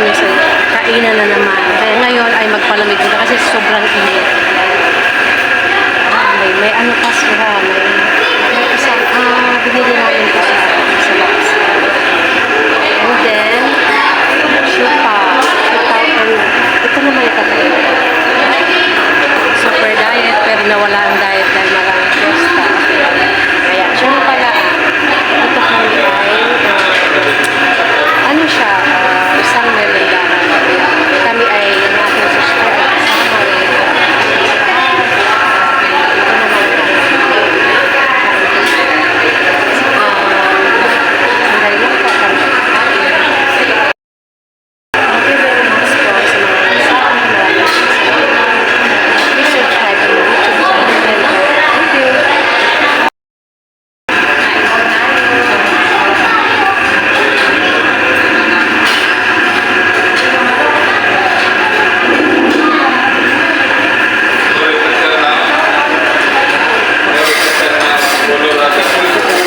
niya sa kainan na naman. Kaya ngayon ay magpalamig na kasi sobrang init. May ano pa siya, may isang, binili namin ito sa box. And then, syupa, and ito naman ito. Super diet, pero nawala ang diet dahil maraming fiesta. Kaya, siya na pala, ito kami ay, ano siya, isang merendahan. Kami ay yung aking sister ay kasama rin.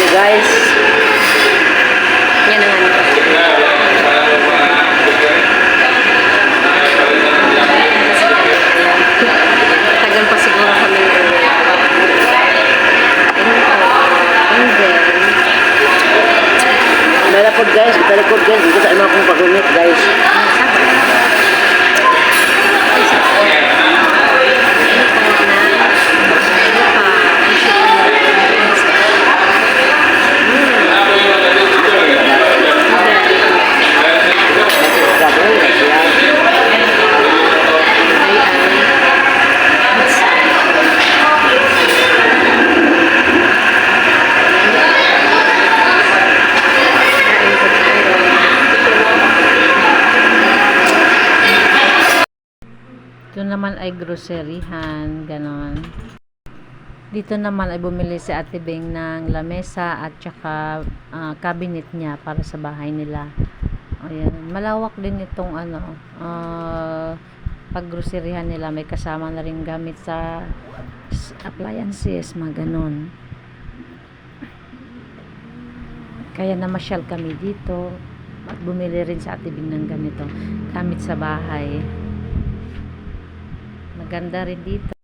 Guys, yan ang ano. Tagal pa siguro kami. And then, Dalapod guys, dito sa mga kong pag-unit guys. Ito naman ay groceryhan, ganon. Dito naman ay bumili si Ate Beng ng lamesa at saka cabinet niya para sa bahay nila. Ayan, malawak din itong ano, paggroceryhan nila. May kasama na rin gamit sa appliances, mga ganon. Kaya namasyal kami dito at bumili rin sa Ate Beng ng ganito, gamit sa bahay. Maganda rin dito.